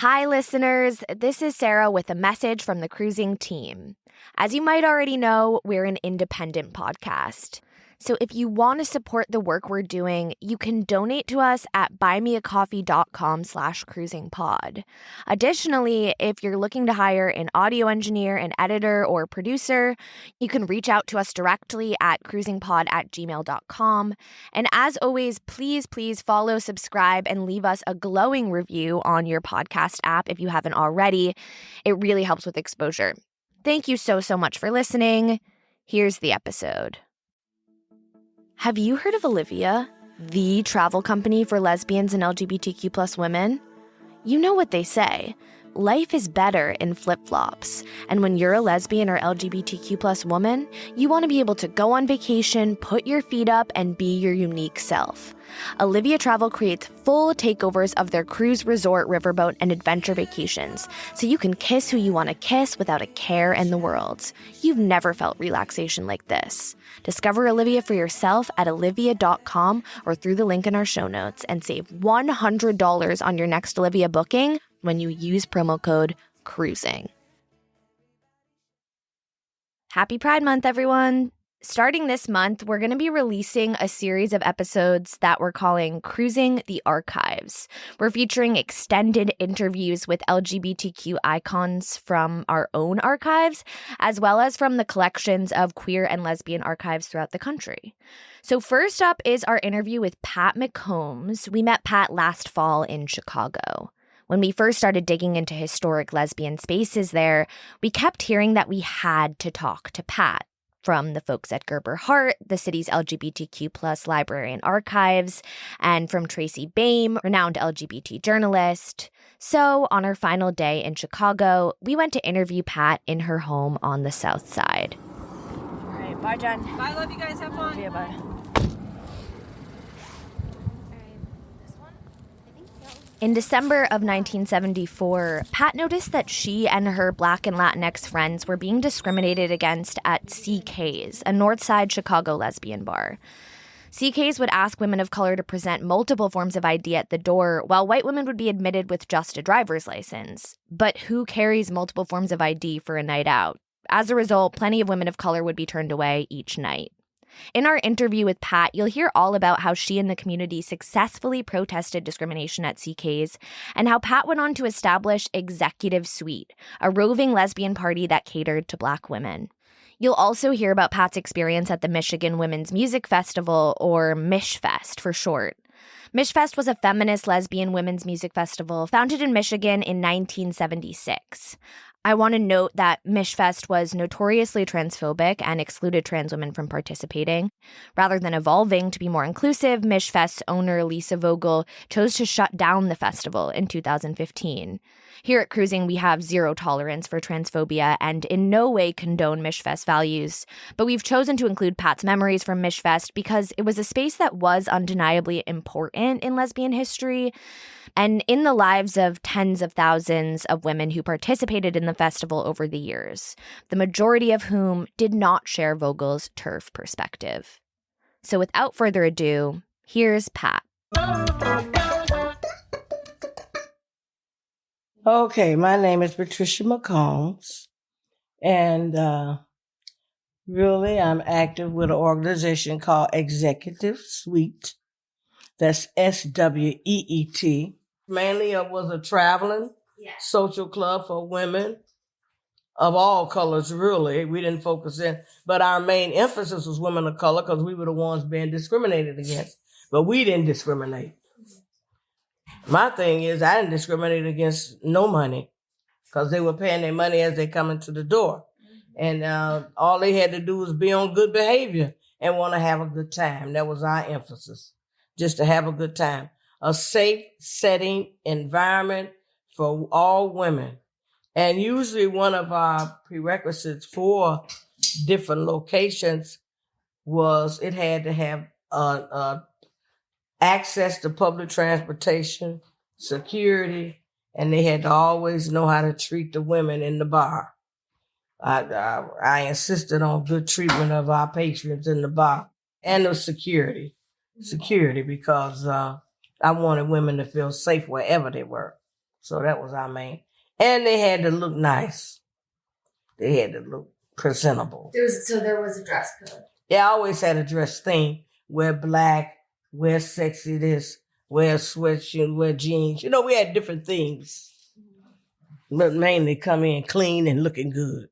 Hi, listeners. This is Sarah with a message from the cruising team. As you might already know, we're an independent podcast. So if you want to support the work we're doing, you can donate to us at buymeacoffee.com/cruisingpod. Additionally, if you're looking to hire an audio engineer, an editor, or producer, you can reach out to us directly at cruisingpod@gmail.com. And as always, please follow, subscribe, and leave us a glowing review on your podcast app if you haven't already. It really helps with exposure. Thank you so much for listening. Here's the episode. Have you heard of Olivia, the travel company for lesbians and LGBTQ plus women? You know what they say. Life is better in flip-flops. And when you're a lesbian or LGBTQ plus woman, you want to be able to go on vacation, put your feet up, and be your unique self. Olivia Travel creates full takeovers of their cruise, resort, riverboat, and adventure vacations, so you can kiss who you want to kiss without a care in the world. You've never felt relaxation like this. Discover Olivia for yourself at olivia.com or through the link in our show notes and save $100 on your next Olivia booking when you use promo code CRUISING. Happy Pride Month, everyone! Starting this month, we're going to be releasing a series of episodes that we're calling Cruising the Archives. We're featuring extended interviews with LGBTQ icons from our own archives, as well as from the collections of queer and lesbian archives throughout the country. So first up is our interview with Pat McCombs. We met Pat last fall in Chicago. When we first started digging into historic lesbian spaces there, we kept hearing that we had to talk to Pat. From the folks at Gerber Hart, the city's LGBTQ plus library and archives, and from Tracy Baim, renowned LGBT journalist. So on our final day in Chicago, we went to interview Pat in her home on the South Side. All right, bye, Jen. Bye, love you guys. Have fun. Yeah, bye. In December of 1974, Pat noticed that she and her Black and Latinx friends were being discriminated against at CK's, a Northside Chicago lesbian bar. CK's would ask women of color to present multiple forms of ID at the door, while white women would be admitted with just a driver's license. But who carries multiple forms of ID for a night out? As a result, plenty of women of color would be turned away each night. In our interview with Pat, you'll hear all about how she and the community successfully protested discrimination at CK's, and how Pat went on to establish Executive Suite, a roving lesbian party that catered to Black women. You'll also hear about Pat's experience at the Michigan Women's Music Festival, or MishFest for short. MishFest was a feminist lesbian women's music festival founded in Michigan in 1976. I want to note that MishFest was notoriously transphobic and excluded trans women from participating. Rather than evolving to be more inclusive, MishFest's owner, Lisa Vogel, chose to shut down the festival in 2015. Here at Cruising, we have zero tolerance for transphobia and in no way condone MishFest values. But we've chosen to include Pat's memories from MishFest because it was a space that was undeniably important in lesbian history and in the lives of tens of thousands of women who participated in the festival over the years, the majority of whom did not share Vogel's TERF perspective. So without further ado, here's Pat. Okay, my name is Patricia McCombs, and really I'm active with an organization called Executive Suite. That's SWEET. Mainly it was a traveling social club for women of all colors, really. We didn't focus in, but our main emphasis was women of color because we were the ones being discriminated against. But we didn't discriminate. My thing is, I didn't discriminate against no money because they were paying their money as they come into the door. And all they had to do was be on good behavior and want to have a good time. That was our emphasis, just to have a good time. A safe setting environment for all women. And usually one of our prerequisites for different locations was it had to have access to public transportation, security, and they had to always know how to treat the women in the bar. I insisted on good treatment of our patrons in the bar and the security because I wanted women to feel safe wherever they were. So that was our main. And they had to look nice. They had to look presentable. There was a dress code. Yeah, I always had a dress theme. Wear black, wear sexy this, wear sweatshirt, wear jeans. You know, we had different themes. But mainly come in clean and looking good.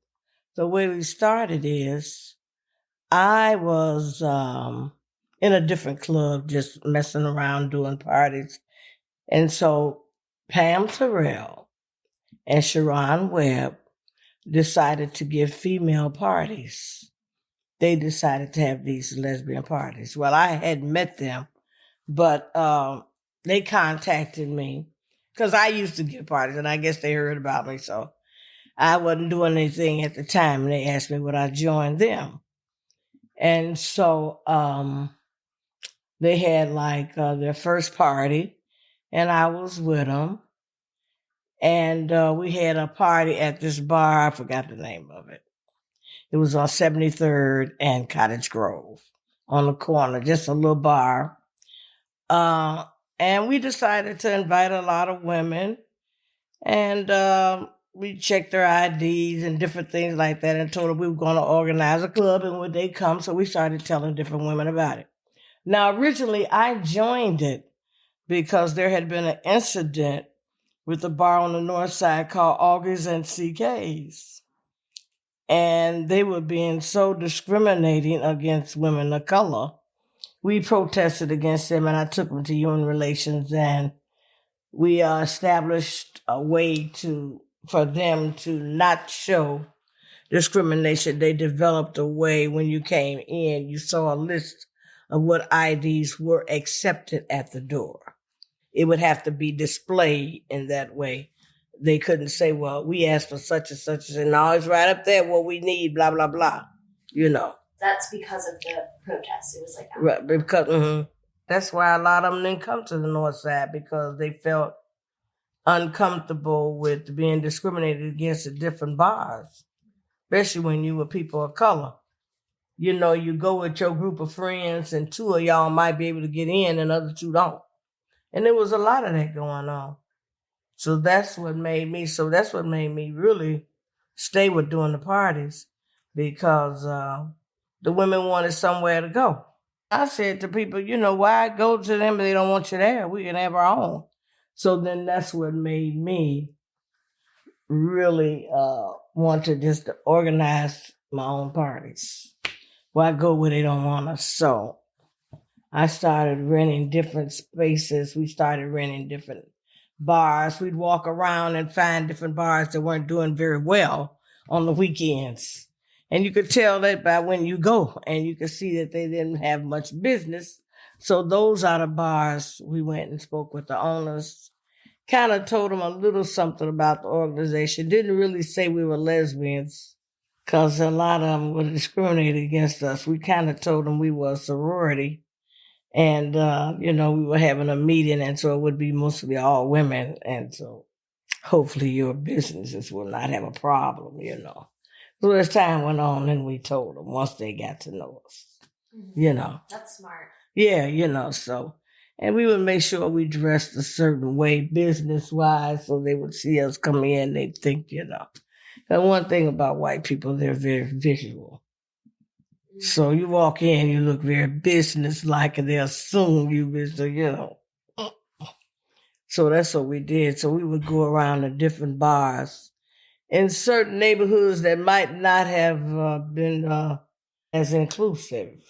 The way we started is I was in a different club, just messing around, doing parties. And so Pam Terrell and Sharon Webb decided to give female parties. They decided to have these lesbian parties. Well, I hadn't met them, but they contacted me because I used to give parties, and I guess they heard about me, so I wasn't doing anything at the time, and they asked me would I join them. And so they had like their first party, and I was with them. And we had a party at this bar. I forgot the name of it. It was on 73rd and Cottage Grove on the corner, just a little bar. And we decided to invite a lot of women. And we checked their IDs and different things like that and told them we were going to organize a club and would they come. So we started telling different women about it. Now, originally, I joined it because there had been an incident with a bar on the north side called Augers and CKs. And they were being so discriminating against women of color. We protested against them, and I took them to Human Relations, and we established a way for them to not show discrimination. They developed a way when you came in, you saw a list of what IDs were accepted at the door. It would have to be displayed in that way. They couldn't say, well, we asked for such and such, and now it's right up there what we need, blah, blah, blah, you know. That's because of the protest. It was like that. Right, because that's why a lot of them didn't come to the north side, because they felt uncomfortable with being discriminated against at different bars, especially when you were people of color. You know, you go with your group of friends and two of y'all might be able to get in and other two don't. And there was a lot of that going on. So that's what made me really stay with doing the parties, because the women wanted somewhere to go. I said to people, you know, why go to them if they don't want you there? We can have our own. So then that's what made me really want to just organize my own parties. Why go where they don't want us? So I started renting different spaces. We started renting different bars. We'd walk around and find different bars that weren't doing very well on the weekends. And you could tell that by when you go, and you could see that they didn't have much business. So those are the bars we went and spoke with the owners, kind of told them a little something about the organization. Didn't really say we were lesbians, because a lot of them were discriminated against us. We kind of told them we were a sorority. And, you know, we were having a meeting, and so it would be mostly all women. And so hopefully your businesses will not have a problem, you know. So as time went on, and we told them once they got to know us, you know. That's smart. Yeah, you know, so. And we would make sure we dressed a certain way business-wise, so they would see us come in, they'd think, you know. And one thing about white people, they're very visual. So you walk in, you look very business-like, and they assume you business, you know. So that's what we did. So we would go around to different bars in certain neighborhoods that might not have been as inclusive,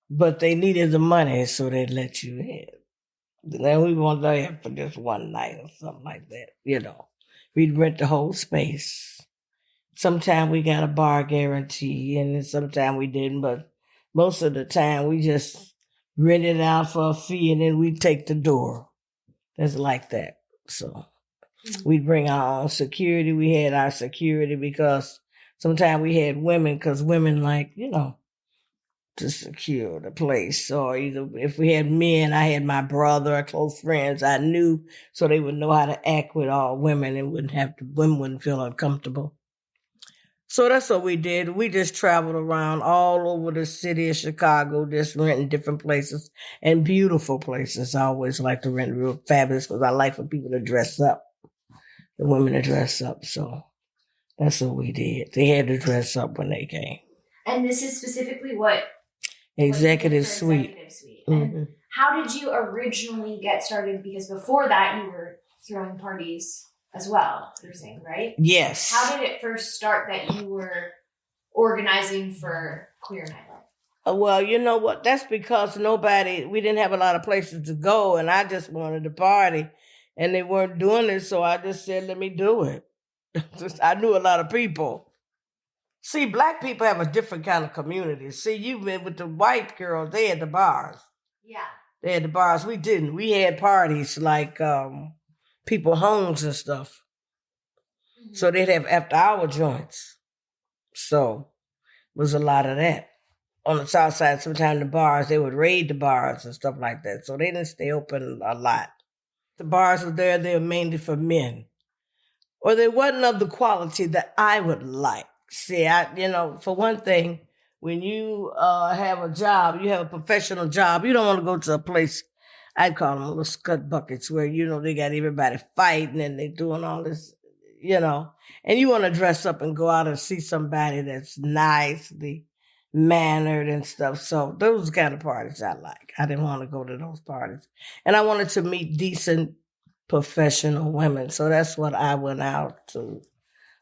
but they needed the money, so they'd let you in. Then we weren't there for just one night or something like that, you know. We'd rent the whole space. Sometimes we got a bar guarantee, and sometimes we didn't, but most of the time we just rented it out for a fee, and then we'd take the door. That's like that. So we'd bring our own security. We had our security because sometimes we had women, because women like, you know, to secure the place. Or either if we had men, I had my brother or close friends I knew, so they would know how to act with all women and women wouldn't feel uncomfortable. So that's what we did. We just traveled around all over the city of Chicago, just renting different places and beautiful places. I always like to rent real fabulous, because I like for people to dress up. the women to dress up. So that's what we did. They had to dress up when they came. And this is specifically what? Executive suite. Executive suite. And how did you originally get started? Because before that, you were throwing parties as well, you're saying, right? Yes. How did it first start that you were organizing for Queer Nightlife? Well, you know what? That's because we didn't have a lot of places to go, and I just wanted to party, and they weren't doing it, so I just said, let me do it. I knew a lot of people. See, black people have a different kind of community. See, you've been with the white girls, they had the bars. Yeah. They had the bars. We didn't. We had parties like people homes and stuff. Mm-hmm. So they'd have after-hour joints. So it was a lot of that. On the south side, sometimes the bars, they would raid the bars and stuff like that. So they didn't stay open a lot. The bars were there, they were mainly for men. Or they wasn't of the quality that I would like. See, for one thing, when you have a job, you have a professional job, you don't want to go to a place, I'd call them little scut buckets, where, they got everybody fighting and they doing all this, and you want to dress up and go out and see somebody that's nicely mannered and stuff. So those kind of parties I like. I didn't want to go to those parties. And I wanted to meet decent professional women. So that's what I went out to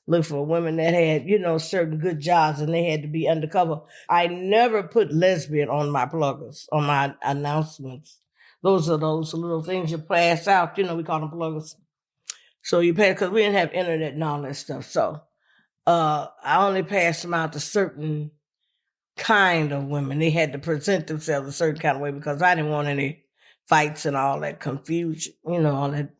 look for, women that had, certain good jobs, and they had to be undercover. I never put lesbian on my pluggers, on my announcements. Those are those little things you pass out. We call them pluggers. So you pass, because we didn't have internet and all that stuff. So I only passed them out to certain kind of women. They had to present themselves a certain kind of way, because I didn't want any fights and all that confusion, all that.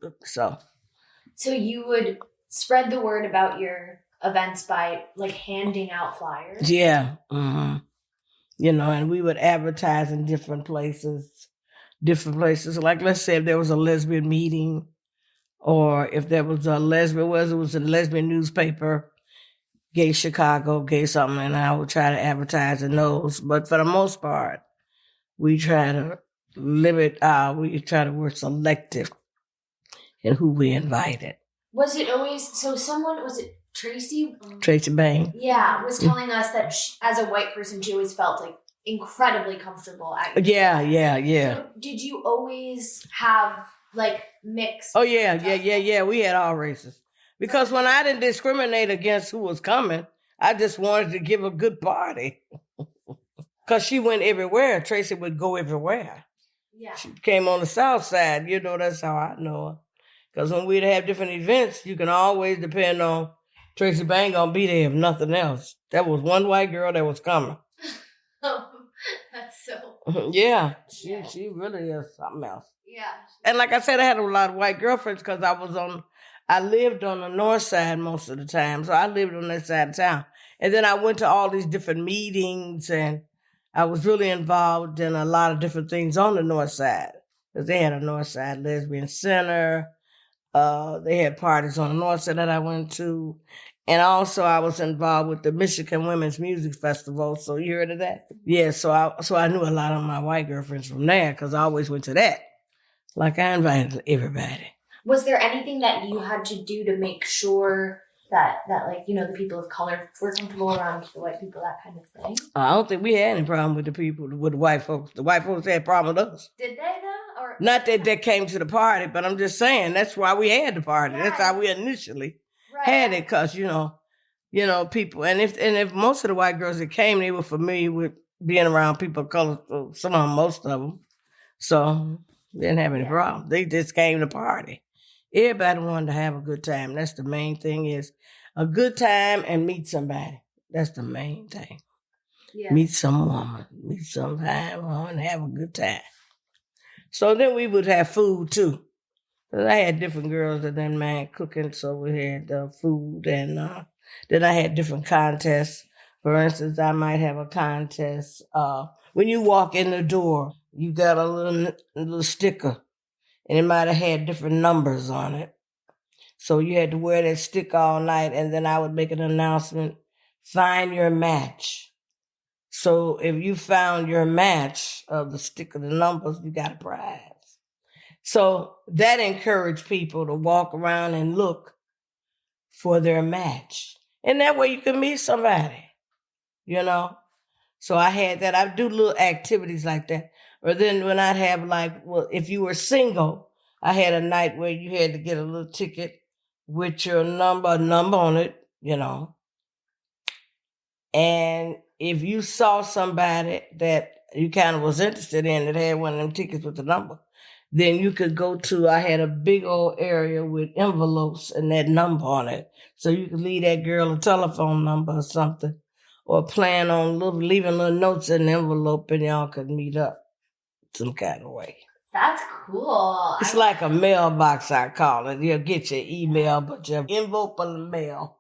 So you would spread the word about your events by handing out flyers? Yeah. Mm-hmm. And we would advertise in different places. Like, let's say if there was a lesbian meeting, or if there was a lesbian, it was a lesbian newspaper, Gay Chicago, Gay something, and I would try to advertise in those. But for the most part, we try to work selective in who we invited. Was it always, was it Tracy? Tracy Bain. Yeah, was telling us that as a white person, she always felt incredibly comfortable at your Yeah. So did you always have mixed? Oh, yeah. We had all races. Because when I didn't discriminate against who was coming, I just wanted to give a good party. Because she went everywhere. Tracy would go everywhere. Yeah. She came on the south side. That's how I know her. Because when we'd have different events, you can always depend on Tracy Bang gonna be there if nothing else. That was one white girl that was coming. Oh, that's so... Yeah, she really is something else. Yeah. And like I said, I had a lot of white girlfriends because I lived on the north side most of the time. So I lived on that side of town. And then I went to all these different meetings, and I was really involved in a lot of different things on the north side. Because they had a north side lesbian center. They had parties on the north side that I went to. And also I was involved with the Michigan Women's Music Festival. So you heard of that? Yeah, so I knew a lot of my white girlfriends from there, because I always went to that. I invited everybody. Was there anything that you had to do to make sure that the people of color were comfortable around the white people, that kind of thing? I don't think we had any problem with the white folks. The white folks had a problem with us. Did they though? Or not that they came to the party, but I'm just saying that's why we had the party. Right. That's how we initially had it, because people, and if most of the white girls that came, they were familiar with being around people of color. Most of them, so they didn't have any problem. They just came to party. Everybody wanted to have a good time. That's the main thing, is a good time and meet somebody. That's the main thing. Yeah. Meet some woman, meet some fine woman, have a good time. So then we would have food too. I had different girls that didn't mind cooking, so we had food, and then I had different contests. For instance, I might have a contest. When you walk in the door, you got a little sticker, and it might have had different numbers on it. So you had to wear that sticker all night, and then I would make an announcement, find your match. So if you found your match of the sticker, the numbers, you got a prize. So that encouraged people to walk around and look for their match. And that way you can meet somebody, you know. So I had that. I do little activities like that. Or then when I'd have if you were single, I had a night where you had to get a little ticket with your number on it, you know. And if you saw somebody that you kind of was interested in that had one of them tickets with the number, then you could go to, I had a big old area with envelopes and that number on it. So you could leave that girl a telephone number or something, or plan on leaving little notes in the envelope and y'all could meet up some kind of way. That's cool. It's like a mailbox, I call it. You'll get your email, but your envelope in the mail.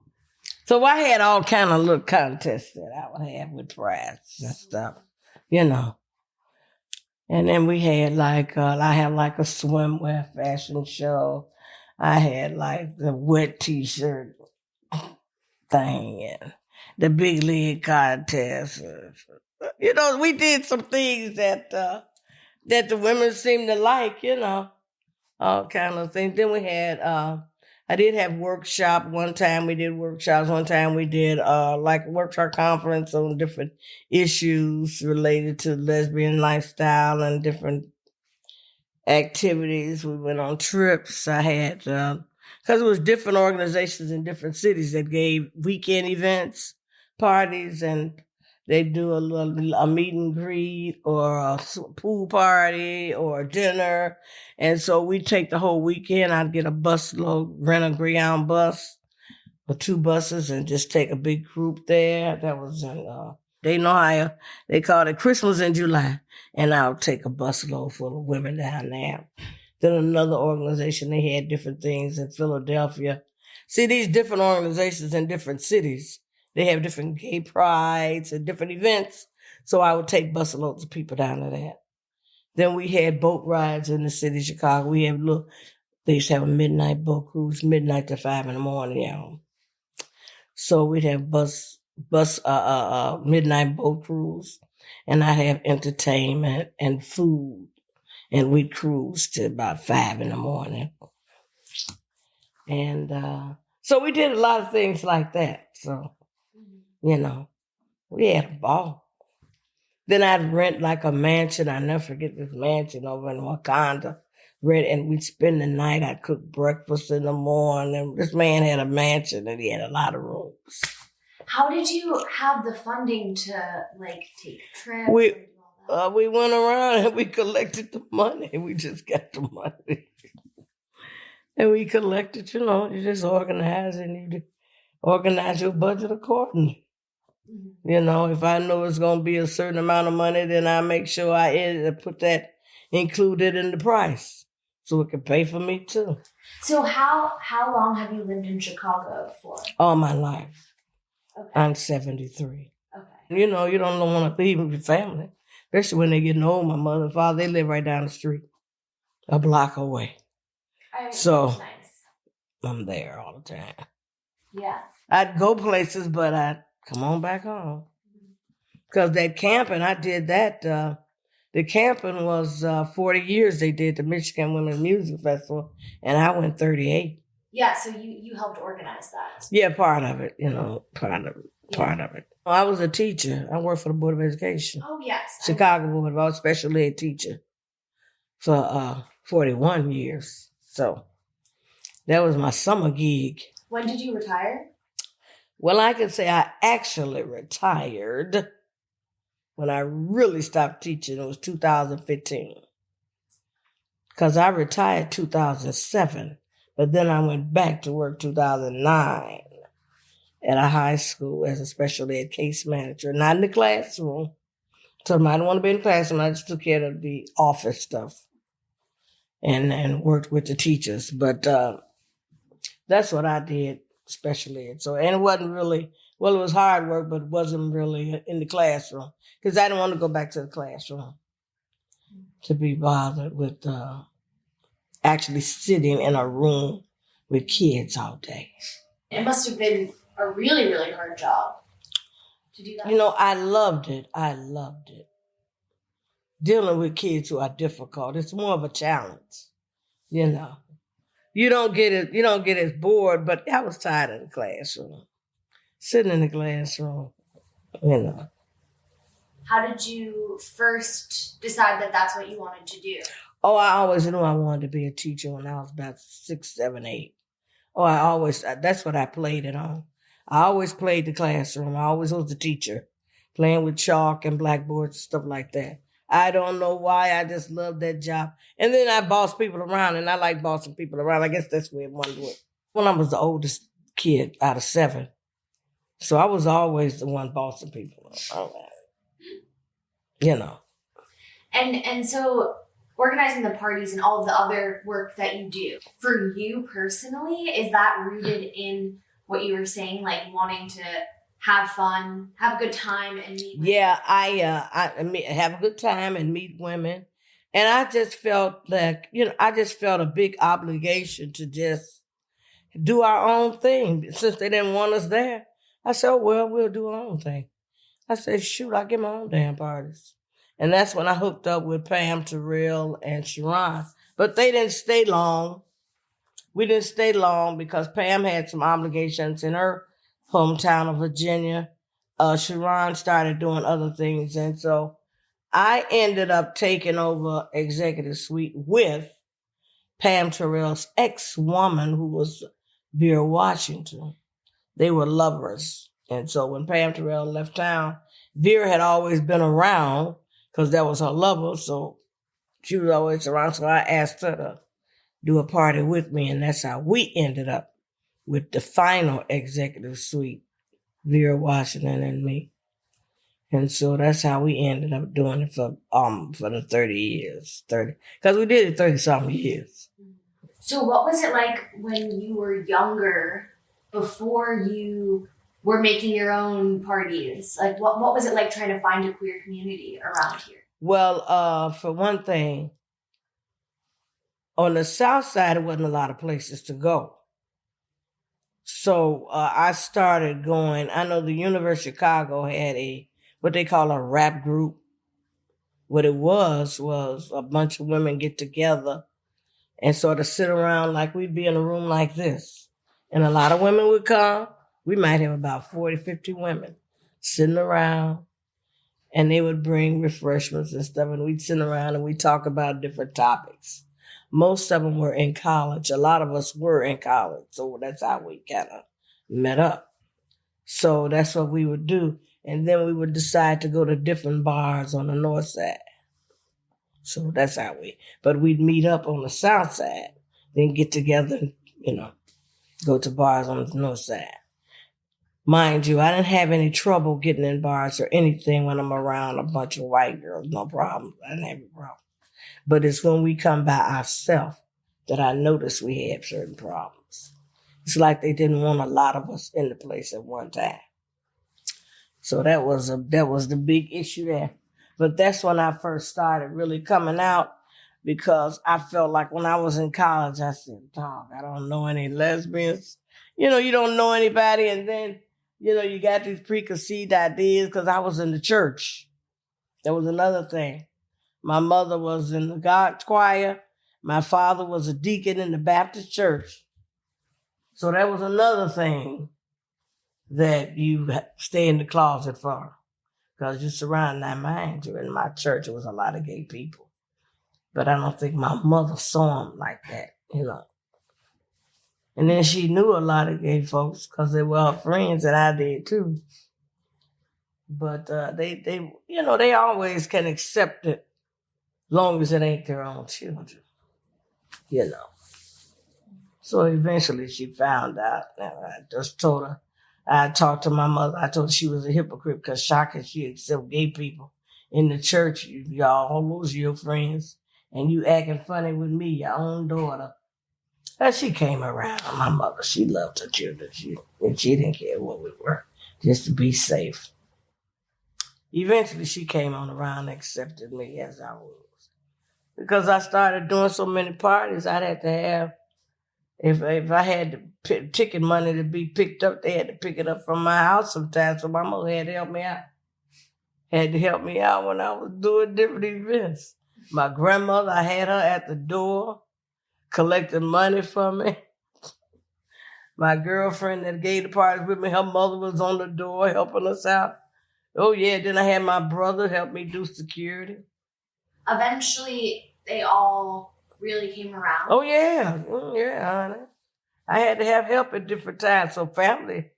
So I had all kind of little contests that I would have with prizes and stuff, you know. And then we had I had a swimwear fashion show. I had the wet t-shirt thing and the big league contest. You know, we did some things that the women seemed to like, you know, all kind of things. Then we had, I did have workshop. One time we did workshops. One time we did a workshop conference on different issues related to lesbian lifestyle and different activities. We went on trips. I had, because it was different organizations in different cities that gave weekend events, parties, and they do a meet and greet or a pool party or a dinner. And so we take the whole weekend. I'd get a busload, rent a Greyhound bus or 2 buses and just take a big group there. That was in Dayton, Ohio. They called it Christmas in July. And I'll take a busload full of women down there. Then another organization, they had different things in Philadelphia. See, these different organizations in different cities, they have different gay prides and different events. So I would take busloads of people down to that. Then we had boat rides in the city of Chicago. They used to have a midnight boat cruise, midnight to 5 a.m, y'all. So we'd have midnight boat cruise, and I'd have entertainment and food, and we'd cruise to about 5 a.m. And so we did a lot of things like that. So, you know, we had a ball. Then I'd rent a mansion. I'll never forget this mansion over in Wakanda. And we'd spend the night. I'd cook breakfast in the morning. This man had a mansion and he had a lot of rooms. How did you have the funding to take trips? We went around and we collected the money. We just got the money. And we collected, you know, you just organize and you organize your budget accordingly. Mm-hmm. You know, if I know it's going to be a certain amount of money, then I make sure I put that included in the price so it can pay for me too. So how long have you lived in Chicago for? All my life. Okay. I'm 73. Okay. You know, you don't want to leave with your family, especially when they're getting old. My mother and father, they live right down the street, a block away. So that's nice. I'm there all the time. Yeah. I'd go places, but I'd come on back home. Because that camping, I did that. The camping was 40 years they did the Michigan Women's Music Festival, and I went 38. Yeah, so you helped organize that. Yeah, part of it, you know, part of it. I was a teacher. I worked for the Board of Education. Oh, yes. Chicago Board. I was a special ed teacher for 41 years. So that was my summer gig. When did you retire? Well, I can say I actually retired when I really stopped teaching. It was 2015. Because I retired 2007, but then I went back to work 2009 at a high school as a special ed case manager, not in the classroom. So I didn't want to be in the classroom. I just took care of the office stuff and worked with the teachers. But that's what I did, special ed. So, and it wasn't really, well, it was hard work, but it wasn't really in the classroom because I didn't want to go back to the classroom to be bothered with actually sitting in a room with kids all day. It must have been a really, really hard job to do that. You know, I loved it. Dealing with kids who are difficult, it's more of a challenge, you know. You don't get it. You don't get as bored. But I was tired of the classroom, sitting in the classroom. You know. How did you first decide that that's what you wanted to do? Oh, I always knew I wanted to be a teacher when I was about 6, 7, 8. Oh, that's what I played it on. I always played the classroom. I always was the teacher, playing with chalk and blackboards and stuff like that. I don't know why. I just loved that job. And then I bossed people around, and I like bossing people around. I guess that's where one went. When I was the oldest kid out of 7. So I was always the one bossing people around. You know. And so organizing the parties and all of the other work that you do, for you personally, is that rooted in what you were saying, like wanting to have fun, have a good time, and meet women? Yeah, I have a good time and meet women. And I just felt like, I just felt a big obligation to just do our own thing. Since they didn't want us there, I said, oh, well, we'll do our own thing. I said, shoot, I'll get my own damn parties. And that's when I hooked up with Pam Terrell and Sharon. But they didn't stay long. We didn't stay long because Pam had some obligations in her hometown of Virginia. Sharon started doing other things. And so I ended up taking over Executive Suite with Pam Terrell's ex-woman, who was Vera Washington. They were lovers. And so when Pam Terrell left town, Vera had always been around because that was her lover. So she was always around. So I asked her to do a party with me. And that's how we ended up with the final Executive Suite, Vera Washington and me. And so that's how we ended up doing it for the 30 years. Because we did it 30-something years. So what was it like when you were younger, before you were making your own parties? Like, what was it like trying to find a queer community around here? Well, for one thing, on the South Side, there wasn't a lot of places to go. So I started going. I know the University of Chicago had what they call a rap group. What it was a bunch of women get together and sort of sit around like we'd be in a room like this. And a lot of women would come. We might have about 40, 50 women sitting around, and they would bring refreshments and stuff, and we'd sit around and we'd talk about different topics. Most of them were in college. A lot of us were in college, so that's how we kind of met up. So that's what we would do. And then we would decide to go to different bars on the north side. So that's how but we'd meet up on the south side, then get together and, go to bars on the north side. Mind you, I didn't have any trouble getting in bars or anything when I'm around a bunch of white girls. No problem. I didn't have any problem. But it's when we come by ourselves that I noticed we had certain problems. It's like they didn't want a lot of us in the place at one time. So that was the big issue there. But that's when I first started really coming out, because I felt like when I was in college, I said, dog, I don't know any lesbians. You don't know anybody. And then, you got these preconceived ideas because I was in the church. That was another thing. My mother was in the God choir. My father was a deacon in the Baptist church. So that was another thing that you stay in the closet for. Because you surround that mind you. In my church, it was a lot of gay people. But I don't think my mother saw them like that, And then she knew a lot of gay folks because they were her friends, and I did too. But they always can accept it long as it ain't their own children, So eventually she found out. And I just told her, I talked to my mother. I told her she was a hypocrite because shocking she accept gay people in the church. Y'all, all those your friends, and you acting funny with me, your own daughter. And she came around. My mother, she loved her children. She didn't care what we were, just to be safe. Eventually, she came on around and accepted me as I was. Because I started doing so many parties, I'd have to have, if I had the ticket money to be picked up, they had to pick it up from my house sometimes. So my mother had to help me out. Had to help me out when I was doing different events. My grandmother, I had her at the door. collecting money for me. My girlfriend that gave the parties with me, her mother was on the door helping us out. Oh, yeah. Then I had my brother help me do security. Eventually, they all really came around. Oh, yeah. Yeah, honey. I had to have help at different times. So family,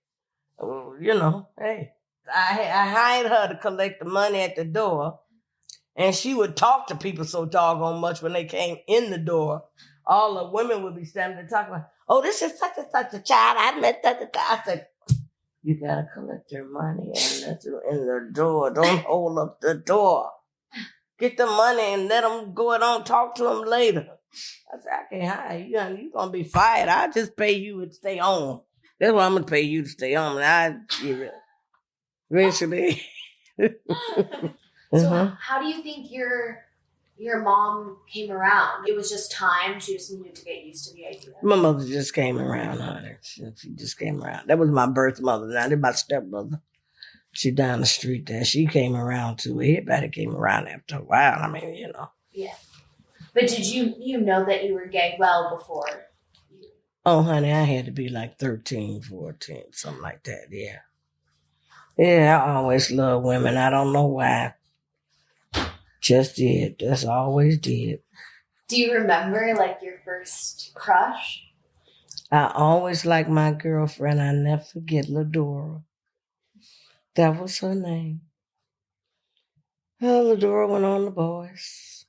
hey. I hired her to collect the money at the door. And she would talk to people so doggone much when they came in the door. All the women would be standing there talking about, oh, this is such and such a child. I met that. I said, you got to collect their money and let them in the door. Don't hold up the door. Get the money and let them go and on talk to them later. I said, I can't hire you. You're going to be fired. I'll just pay you to stay home. That's what I'm going to pay you to stay home. And I give it. Eventually. So how do you think your mom came around? It was just time. She just needed to get used to the idea. My mother just came around, honey. She just came around. That was my birth mother. Now, that's my stepmother. She down the street there. She came around too. Everybody came around after a while. I mean, Yeah. But did you know that you were gay well before? Oh, honey, I had to be like 13, 14, something like that, yeah. Yeah, I always loved women. I don't know why. Just did. Just always did. Do you remember, like, your first crush? I always liked my girlfriend. I never forget Ladora. That was her name. Well, Ladora went on the boys.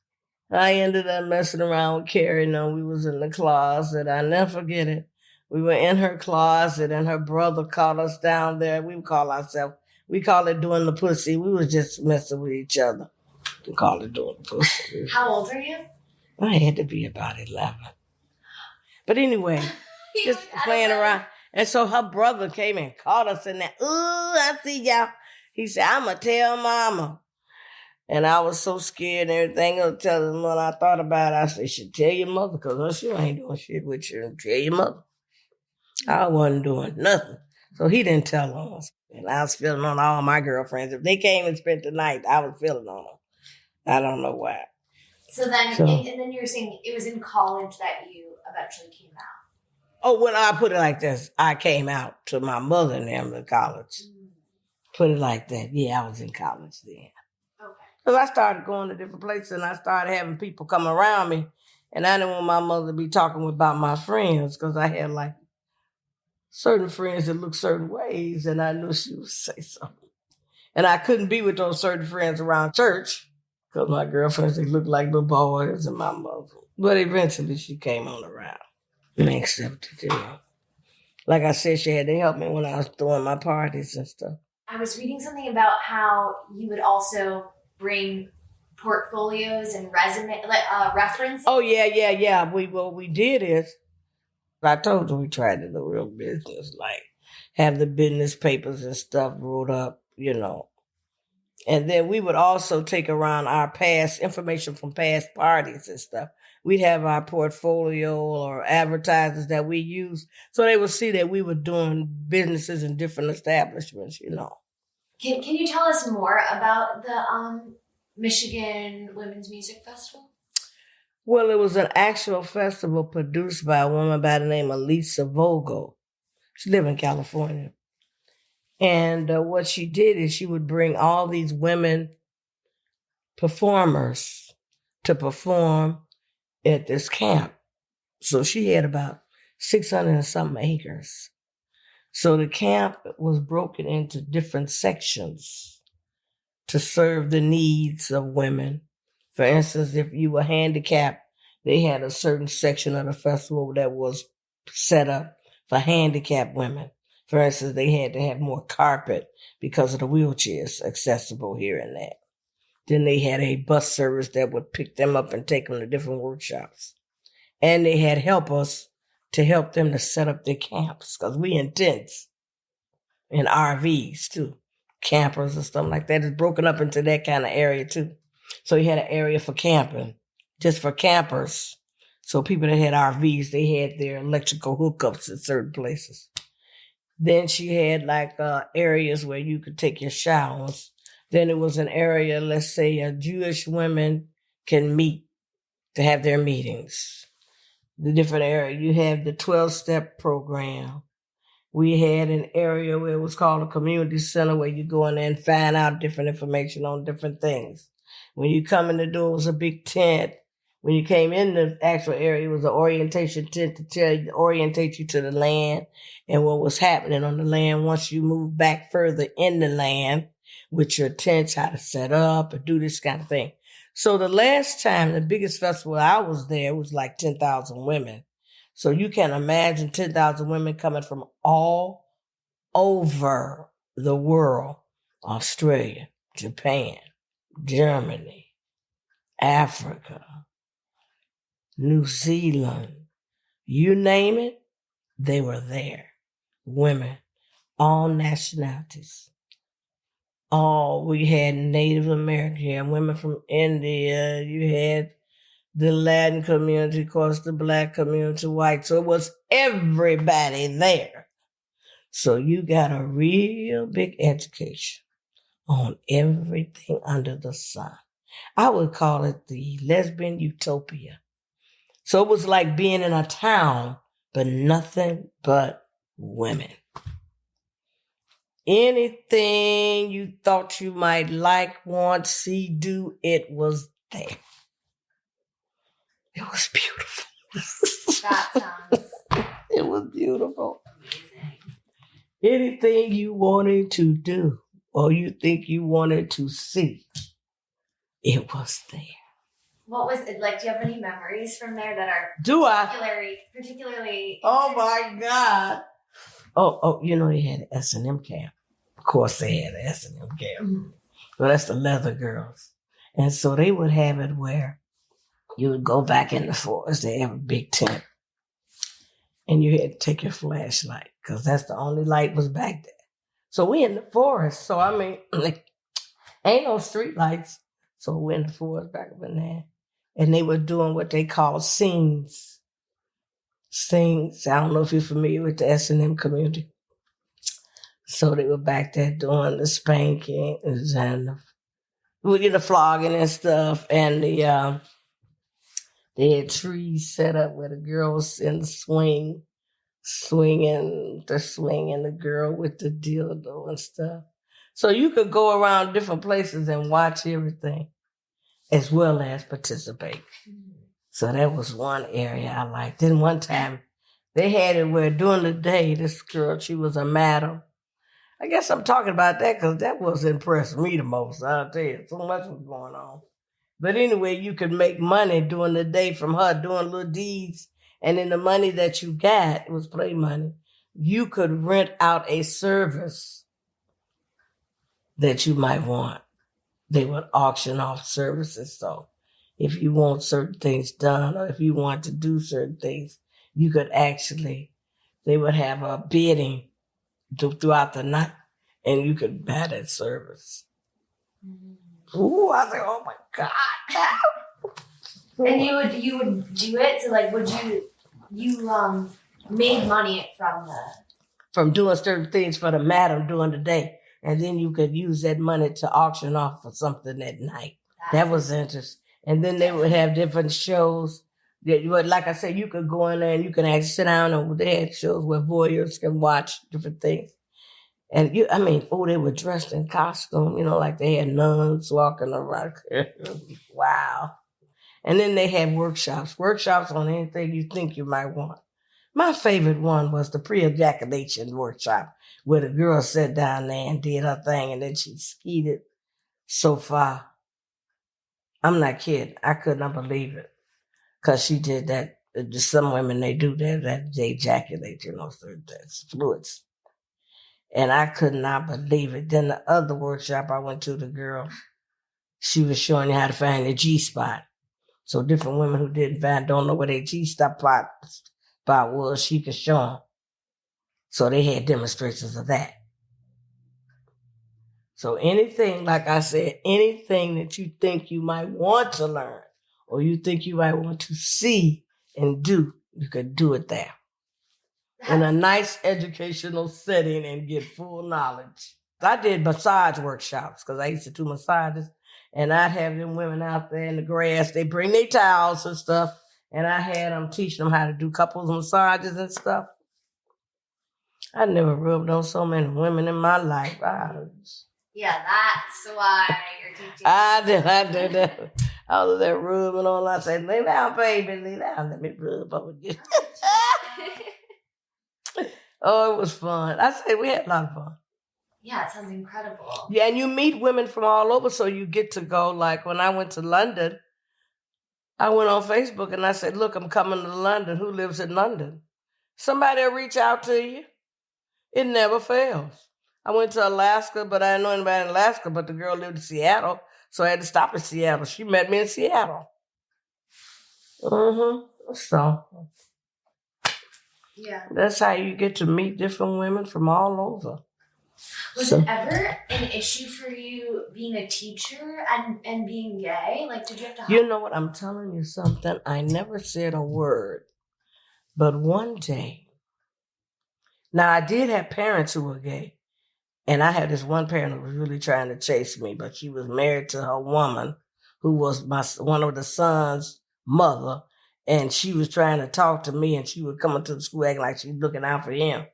I ended up messing around with Carrie. We was in the closet. I never forget it. We were in her closet, and her brother called us down there. We call it doing the pussy. We was just messing with each other. We call it doing the pussy. How old were you? I had to be about 11. But anyway, just playing around. And so her brother came and caught us in that. Ooh, I see y'all. He said, I'm going to tell mama. And I was so scared and everything. I was telling him when I thought about it. I said, you should tell your mother because she ain't doing shit with you. Tell your mother. I wasn't doing nothing. So he didn't tell on us. And I was feeling on all my girlfriends. If they came and spent the night, I was feeling on them. I don't know why. And then you were saying it was in college that you eventually came out. Oh, when I put it like this, I came out to my mother and them in college. Put it like that. Yeah, I was in college then. Okay. Because I started going to different places and I started having people come around me. And I didn't want my mother to be talking about my friends because I had like certain friends that looked certain ways and I knew she would say something. And I couldn't be with those certain friends around church because my girlfriends, they looked like little boys and my mother. But eventually she came on around. And accepted, Like I said, she had to help me when I was throwing my parties and stuff. I was reading something about how you would also bring portfolios and references. Oh, yeah. What we did is, I told you we tried to do real business, like have the business papers and stuff wrote up, And then we would also take around our past information from past parties and stuff. We'd have our portfolio or advertisers that we use so they would see that we were doing businesses in different establishments, Can you tell us more about the Michigan Women's Music Festival? Well, it was an actual festival produced by a woman by the name of Lisa Vogel. She lived in California. And what she did is she would bring all these women performers to perform at this camp. So she had about 600 and something acres. So the camp was broken into different sections to serve the needs of women. For instance, if you were handicapped, they had a certain section of the festival that was set up for handicapped women. For instance, they had to have more carpet because of the wheelchairs accessible here and there. Then they had a bus service that would pick them up and take them to different workshops. And they had helpers to help them to set up their camps because we in tents and RVs too. Campers and stuff like that is broken up into that kind of area too. So you had an area for camping, just for campers. So people that had RVs, they had their electrical hookups at certain places. Then she had like areas where you could take your showers. Then it was an area, let's say, Jewish women can meet to have their meetings. the different areas. You have the 12-step program. We had an area where it was called a community center where you go in there and find out different information on different things. When you come in the door, it was a big tent. When you came in the actual area, it was an orientation tent to orientate you to the land and what was happening on the land once you moved back further in the land with your tents, how to set up and do this kind of thing. So the last time, the biggest festival I was there was like 10,000 women. So you can imagine 10,000 women coming from all over the world, Australia, Japan, Germany, Africa, New Zealand, you name it, they were there. Women, all nationalities. We had Native American, women from India, you had the Latin community, of course, the Black community, white. So it was everybody there. So you got a real big education on everything under the sun. I would call it the lesbian utopia. So it was like being in a town, but nothing but women. Anything you thought you might like, want, see, do, it was there. It was beautiful. That sounds It was beautiful. amazing. Anything you wanted to do or you think you wanted to see, it was there. What was it like? Do you have any memories from there that are particularly? Oh my God. Oh, they had an S&M camp. Of course they had an S&M camp. Mm-hmm. Well, that's the leather girls. And so they would have it where you would go back in the forest. They have a big tent. And you had to take your flashlight because that's the only light was back there. So we in the forest. So, ain't no street lights. So we in the forest back up in there. And they were doing what they call scenes. Scenes. I don't know if you're familiar with the S&M community. So they were back there doing the spankings and the flogging and stuff. And they had trees set up where the girls in the swinging the girl with the dildo and stuff. So you could go around different places and watch everything as well as participate. So that was one area I liked. Then one time they had it where during the day, this girl, she was a madam. I guess I'm talking about that because that was impressed me the most. I'll tell you, so much was going on. But anyway, you could make money during the day from her doing little deeds. And then the money that you got, it was play money, you could rent out a service that you might want. They would auction off services. So if you want certain things done or if you want to do certain things, you could they would have a bidding throughout the night and you could buy that service. Ooh, I was like, oh my God. And you would do it? So would you made money from doing certain things for the madam during the day. And then you could use that money to auction off for something at night. That was interesting. And then they would have different shows. Like I said, you could go in there and you can actually sit down and they had shows where voyeurs can watch different things. And they were dressed in costume, like they had nuns walking around. Wow. And then they had workshops on anything you think you might want. My favorite one was the pre-ejaculation workshop where the girl sat down there and did her thing and then she skeeted so far. I'm not kidding. I could not believe it because she did that. Some women, they do that they ejaculate, that's fluids. And I could not believe it. Then the other workshop I went to, the girl, she was showing you how to find the G-spot. So different women who don't know where their G-spot was, she could show them. So they had demonstrations of that. So anything, like I said, anything that you think you might want to learn or you think you might want to see and do, you could do it there. In a nice educational setting and get full knowledge. I did massage workshops because I used to do massages and I'd have them women out there in the grass. They bring their towels and stuff and I had them teaching them how to do couples massages and stuff. I never rubbed on so many women in my life. Yeah, that's why you're teaching. I did that. I was there rubbing on. I said, lay down, baby, lay down. Let me rub over you. Oh, it was fun. I said we had a lot of fun. Yeah, it sounds incredible. Yeah, and you meet women from all over, so you get to go. Like when I went to London, I went on Facebook and I said, look, I'm coming to London. Who lives in London? Somebody will reach out to you. It never fails. I went to Alaska, but I didn't know anybody in Alaska, but the girl lived in Seattle, so I had to stop in Seattle. She met me in Seattle. So, yeah, that's how you get to meet different women from all over. Was it ever an issue for you being a teacher and being gay? Like, did you have to... You know what? I'm telling you something. I never said a word. But one day, now I did have parents who were gay. And I had this one parent who was really trying to chase me, but she was married to her woman who was one of the son's mother. And she was trying to talk to me, and she would come into the school acting like she was looking out for him.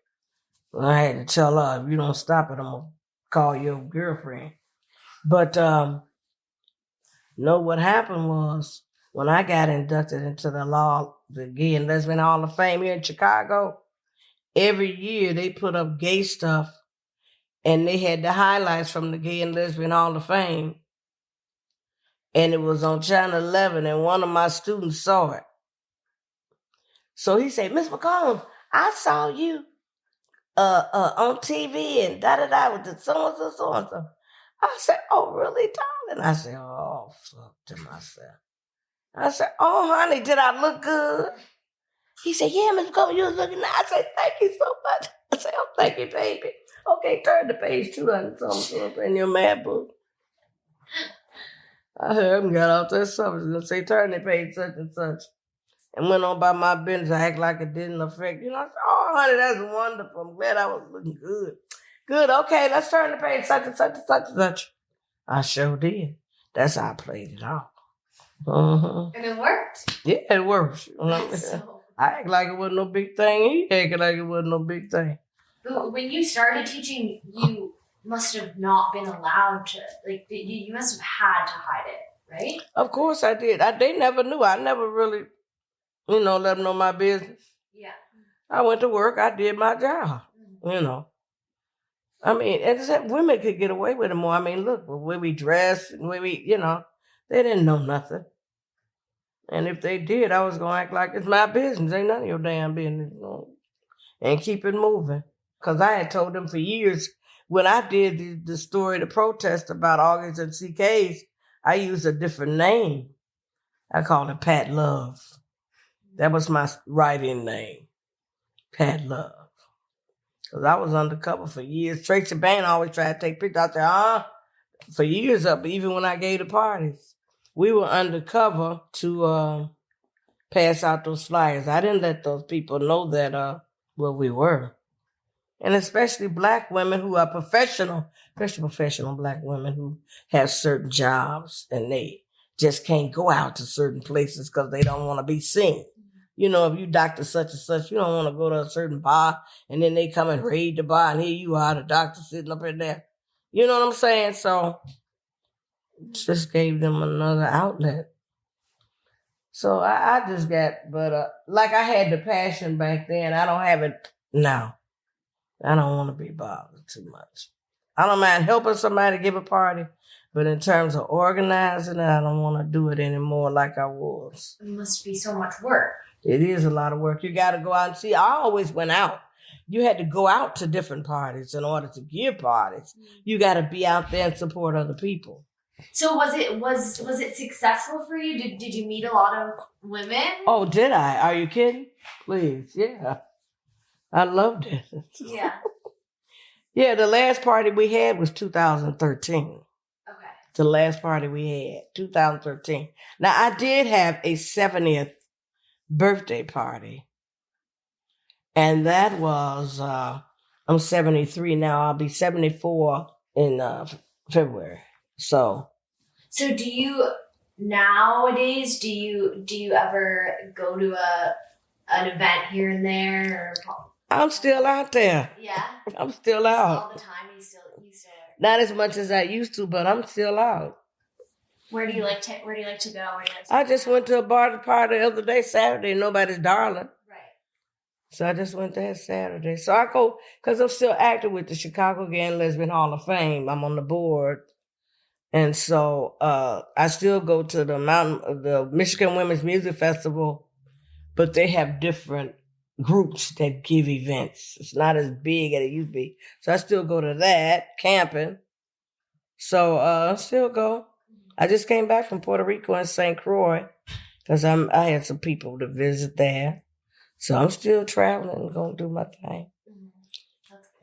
Well, I had to tell her, if you don't stop it, I'm going to call your girlfriend. But no, what happened was when I got inducted into the Gay and Lesbian Hall of Fame here in Chicago, every year they put up gay stuff. And they had the highlights from the Gay and Lesbian Hall of Fame. And it was on Channel 11, and one of my students saw it. So he said, Miss McCombs, I saw you on TV and da-da-da with the so-and-so, so-and-so. I said, oh, really, darling? I said, oh, fuck to myself. I said, oh, honey, did I look good? He said, yeah, Miss McCombs, you was looking nice. I said, thank you so much. I said, oh, thank you, baby. Okay, turn to page 200 something in your mad book. I heard him got out there something and say, turn to page such and such. And went on by my business, I act like it didn't affect. I said, oh, honey, that's wonderful. I'm glad I was looking good. Good, okay, let's turn to page such and such and such and such. I sure did. That's how I played it off. And it worked? Yeah, it works. So... I act like it wasn't no big thing. He acted like it wasn't no big thing. But when you started teaching, you must have not been allowed to, like, you must have had to hide it, right? Of course I did. They never knew. I never really, let them know my business. Yeah. I went to work. I did my job, I mean, and women could get away with it more. I mean, look, the way we dress, the way we, they didn't know nothing. And if they did, I was going to act like it's my business. Ain't none of your damn business, and keep it moving. Because I had told them for years, when I did the story, the protest about August and CKs, I used a different name. I called it Pat Love. That was my write-in name, Pat Love. Because I was undercover for years. Tracy Bain always tried to take pictures out there, for years up, even when I gave the parties. We were undercover to pass out those flyers. I didn't let those people know that what we were. And especially black women who are professional, especially professional black women who have certain jobs and they just can't go out to certain places because they don't want to be seen. If you doctor such and such, you don't want to go to a certain bar and then they come and raid the bar and here you are, the doctor sitting up in there. You know what I'm saying? So just gave them another outlet. So I just got, like I had the passion back then. I don't have it now. I don't want to be bothered too much. I don't mind helping somebody give a party, but in terms of organizing it, I don't want to do it anymore like I was. It must be so much work. It is a lot of work. You got to go out and see. I always went out. You had to go out to different parties in order to give parties. You got to be out there and support other people. So was it successful for you? Did you meet a lot of women? Oh, did I? Are you kidding? Please, yeah. I loved it. Yeah. Yeah, the last party we had was 2013. Okay. The last party we had, 2013. Now, I did have a 70th birthday party. And that was, I'm 73 now. I'll be 74 in February. So do you nowadays, do you ever go to an event here and there? Or... I'm still out there. Yeah? I'm still out. All the time, you still Not as much as I used to, but I'm still out. Where do you like to go? I just went to a bar party the other day, Saturday, nobody's darling. Right. So I just went there Saturday. So I go, because I'm still active with the Chicago Gay and Lesbian Hall of Fame. I'm on the board. And so I still go to the Michigan Women's Music Festival, but they have different groups that give events. It's not as big as it used to be. So I still go to that, camping. So I still go. I just came back from Puerto Rico and St. Croix because I had some people to visit there. So I'm still traveling and going to do my thing.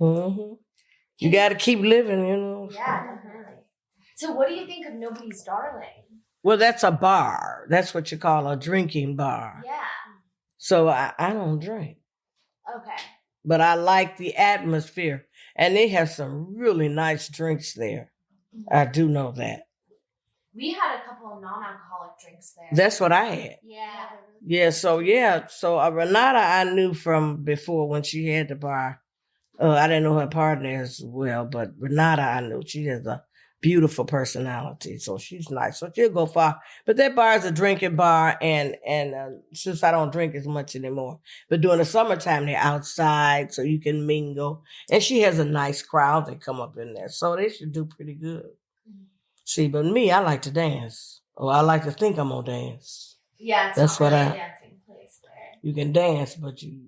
Mm-hmm. You got to keep living, you know. Yeah, definitely. So what do you think of Nobody's Darling? Well, that's a bar. That's what you call a drinking bar. Yeah. So I don't drink. Okay. But I like the atmosphere. And they have some really nice drinks there. Mm-hmm. I do know that. We had a couple of non-alcoholic drinks there. That's what I had. Yeah. So Renata I knew from before when she had the bar. I didn't know her partner as well, but Renata I knew. She has a beautiful personality, so she's nice. So she'll go far. But that bar is a drinking bar, and since I don't drink as much anymore, but during the summertime they're outside, so you can mingle. And she has a nice crowd that come up in there, so they should do pretty good. Mm-hmm. See, but me, I like to dance. Or I like to think I'm gonna dance. Yeah, that's what really dancing place there. You can dance, but you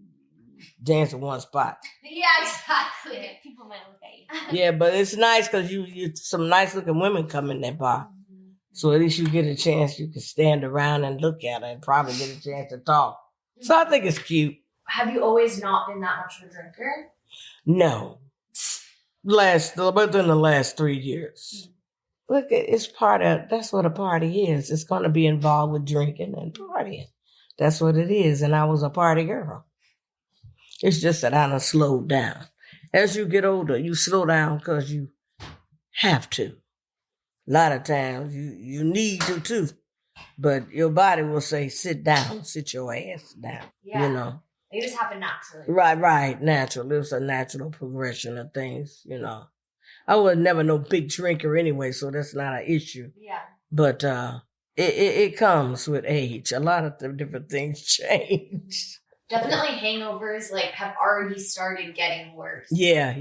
dance in one spot. Yeah, exactly. People might look at you. Yeah, but it's nice because you some nice looking women come in that bar. Mm-hmm. So at least you get a chance, you can stand around and look at her and probably get a chance to talk. Mm-hmm. So I think it's cute. Have you always not been that much of a drinker? No. Within the last 3 years. Mm-hmm. Look, that's what a party is. It's going to be involved with drinking and partying. That's what it is. And I was a party girl. It's just that I done slowed down. As you get older, you slow down because you have to. A lot of times you need to too. But your body will say, sit down, sit your ass down. Yeah. You know. They just happen naturally. Right, natural. It's a natural progression of things, you know. I was never no big drinker anyway, so that's not an issue. Yeah. But it comes with age. A lot of different things change. Definitely hangovers have already started getting worse. Yeah.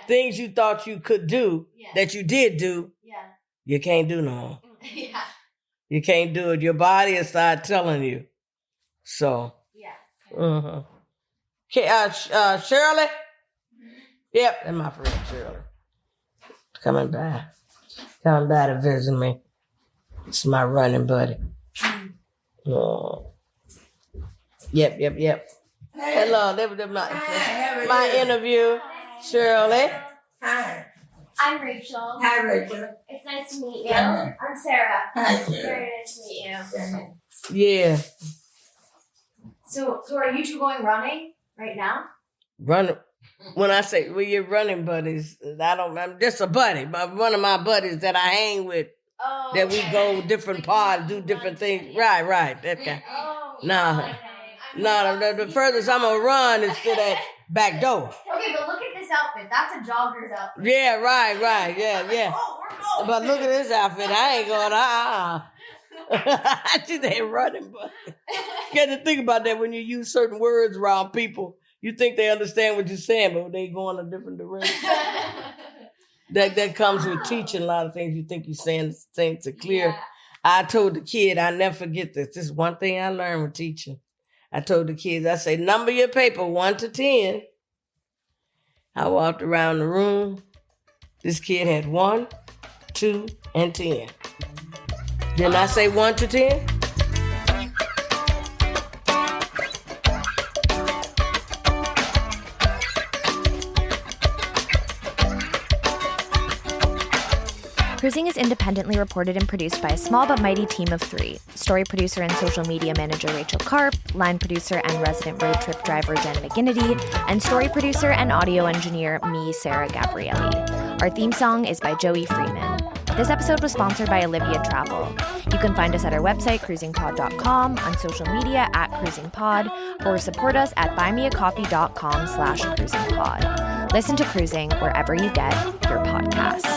Things you thought you could do that you did do, you can't do no more. Yeah. You can't do it. Your body will start telling you. So. Yeah. Uh-huh. Okay, Shirley? Yep, that's my friend Shirley. Coming by to visit me. It's my running buddy. Oh. Yep. Hello, that was my interview. Shirley. Hi. I'm Rachel. Hi, Rachel. It's nice to meet you. I'm Sarah. Hi. Very nice to meet you. Yeah. So are you two going running right now? Running. When I say you're running buddies, I'm just a buddy. But one of my buddies that I hang with, that we go different parts, do different things. Right. That kind. No. The furthest I'm gonna run is to that back door. Okay, but look at this outfit. That's a jogger's outfit. Yeah, right. Yeah. Oh, we're going. But look at this outfit. I ain't going. I just ain't running. But you got to think about that when you use certain words around people. You think they understand what you're saying, but they go in a different direction. that comes with teaching a lot of things. You think you're saying things are clear. Yeah. I told the kid, I never forget this. This is one thing I learned with teaching. I told the kids, I say, number your paper 1 to 10. I walked around the room. This kid had 1, 2, and 10. Didn't I say 1 to 10? Cruising is independently reported and produced by a small but mighty team of 3. Story producer and social media manager Rachel Karp, line producer and resident road trip driver Jen McGinnity, and story producer and audio engineer me, Sarah Gabrielli. Our theme song is by Joey Freeman. This episode was sponsored by Olivia Travel. You can find us at our website, cruisingpod.com, on social media at cruisingpod, or support us at buymeacoffee.com/cruisingpod. Listen to Cruising wherever you get your podcasts.